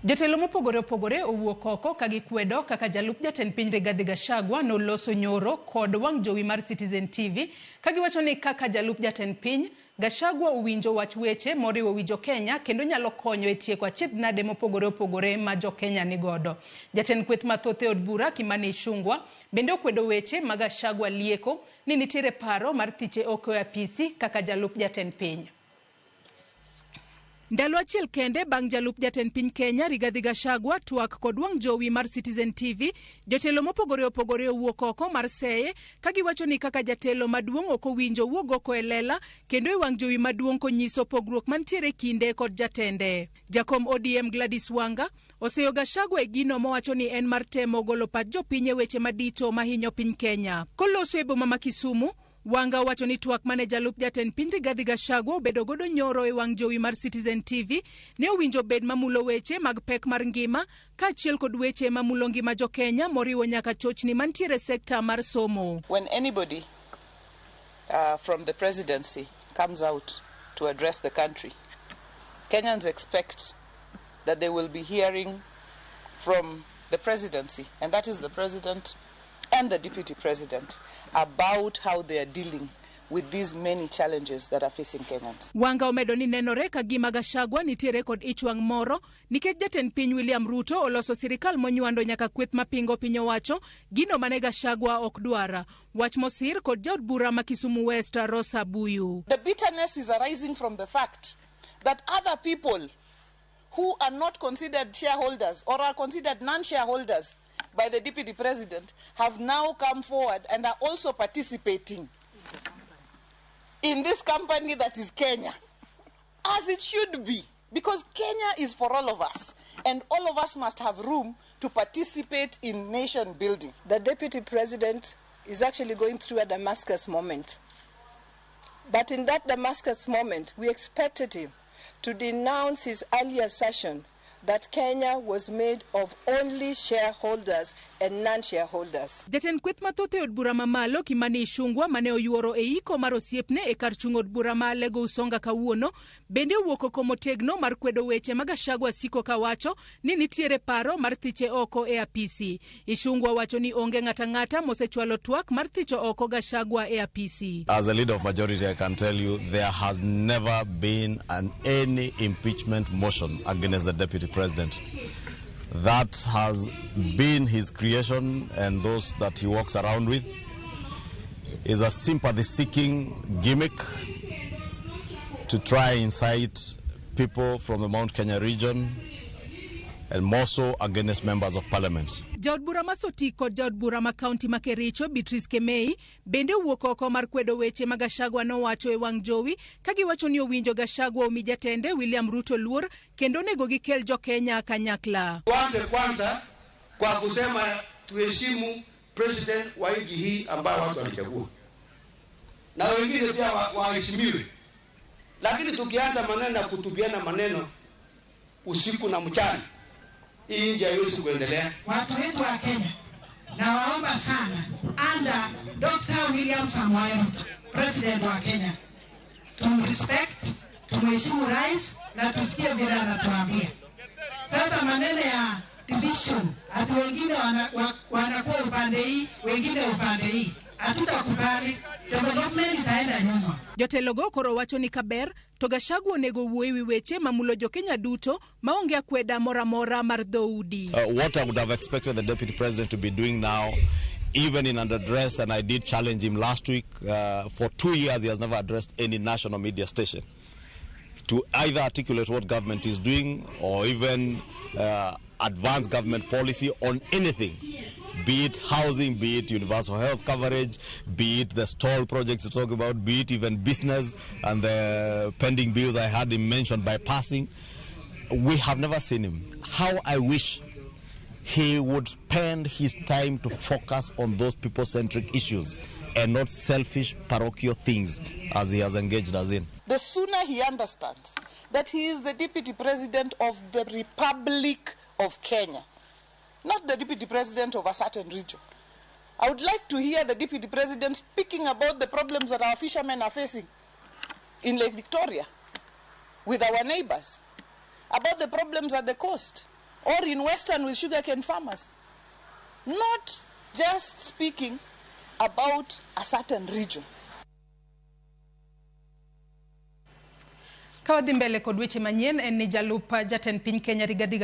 Jotelo mopogore opogore owuok oko ka kwedo kaka jalup jatend piny Rigathi Gachagua noloso nyoro kod wang' jowi mar Citizen TV ka giwacho ni kaka jalup jatend piny Gachagua owinjo wach weche moriwo wi Jo-Kenya kendo nyalo konyo e tieko achiedhnade mopogore opogore ma Jo-Kenya nigodo. Jatend kweth mathoth e od bura Kimani Ichung'wah bende okwedo weche ma Gachagua lieko ni nitiere paro mar thiche oko e apisi kaka jalup jatend piny. Ndalo achiel kende bang' jalup jatend piny Kenya Rigathi Gachagua twak kod wang' jowi mar Citizen TV, jotelo mopogore opogore owuok oko mar seye ka giwacho ni kaka jatelo maduong' ok owinjo wuog oko e lela kendo e wang' jowi maduong' konyiso pogruok mantiere kinde kod jatende. Jakom ODM Gladys Wanga oseyo Gachagua e gino mowacho ni en mar temo golo pach jopiny e weche madito mahinyo piny Kenya. Koloso e boma ma Kisumu, Wanga wacho ni twak mane jalup jatend piny Rigathi Gachagua obedo godo nyoro e wang' jowi mar Citizen TV ne owinjo bed mamulo weche mag pek mar ngima ka achiel kod weche mamulo ngima Jo-Kenya moriwo nyaka chochni mantiere sekta mar somo. When anybody from the presidency comes out to address the country, Kenyans expect that they will be hearing from the presidency, and that is the president and the deputy president, about how they are dealing with these many challenges that are facing Kenyans. Wanga omedo ni nenore ka gima Gachagua nitiere kod ichwang' moro nikech jatend piny William Ruto oloso sirikal monywando nyaka kweth mapingo piny owacho gino mane Gachagua ok dwara. Wach mosir kod jaod bura ma Kisumu West Rosa Buyu. The bitterness is arising from the fact that other people who are not considered shareholders or are considered non-shareholders by the deputy president have now come forward and are also participating in this company that is Kenya, as it should be, because Kenya is for all of us and all of us must have room to participate in nation building. The deputy president is actually going through a Damascus moment, but in that Damascus moment we expected him to denounce his earlier assertion that Kenya was made of only shareholders and non-shareholders. Jatend kweth mathoth e od bura mamalo Kimani Ichung'wah mane oyuoro e iko mar osiepne e kar chung' od bura ma Lego Usonga kawuono bende owuok oko motegno mar kwedo weche ma Gachagua siko kawacho ni nitiere paro mar thiche oko e apisi. Ichung'wah wacho ni onge ng'ata ng'ata mosechwalo twak mar thicho oko Gachagua e apisi. As a leader of majority, I can tell you there has never been any impeachment motion against the deputy president. That has been his creation, and those that he walks around with is a sympathy-seeking gimmick to try and incite people from the Mount Kenya region and more so against members of parliament. Jaod bura Masoti kod jaod bura ma kaunti ma Kericho Beatrice Kemei bende owuok oko mar kwedo weche ma Gachagua nowacho e wang' jowi ka giwacho ni owinjo Gachagua omi jatende William Ruto luor kendo nego gikel Jo-Kenya kanyakla. Tuanze kwanza kwa kusema tuheshimu president wa nchi hii ambao watu walichagua, na wengine pia waheshimiwe, lakini tukianza maneno ya kutupiana maneno usiku na mchana, hii nchi haiwezi kuendelea. Watu wetu wa Kenya na waomba sana under Dr. William Samoei Ruto, president wa Kenya, tumrespect, tumheshimu rais na tusikie vile anatuambia. Sasa maneno ya division, ati wengine wanakuwa upande hii, wengine upande hii, hatutakubali. Development itaenda nyuma. Jotelo go koro wacho ni kaber to Gachagua onego wuoye wi weche mamulo Jo-Kenya duto maonge akweda mora mar dhoudi. What I would have expected the deputy president to be doing now, even in under-address, and I did challenge him last week, for 2 years he has never addressed any national media station to either articulate what government is doing or even advance government policy on anything. Be it housing, be it universal health coverage, be it the stall projects you talk about, be it even business and the pending bills I had him mentioned by passing. We have never seen him. How I wish he would spend his time to focus on those people-centric issues and not selfish parochial things as he has engaged us in. The sooner he understands that he is the deputy president of the Republic of Kenya, not the deputy president of a certain region. I would like to hear the deputy president speaking about the problems that our fishermen are facing in Lake Victoria with our neighbors, about the problems at the coast, or in Western with sugarcane farmers. Not just speaking about a certain region. Kawadhi mbele kod weche manyien en ni jalup jatend piny Kenya Rigathi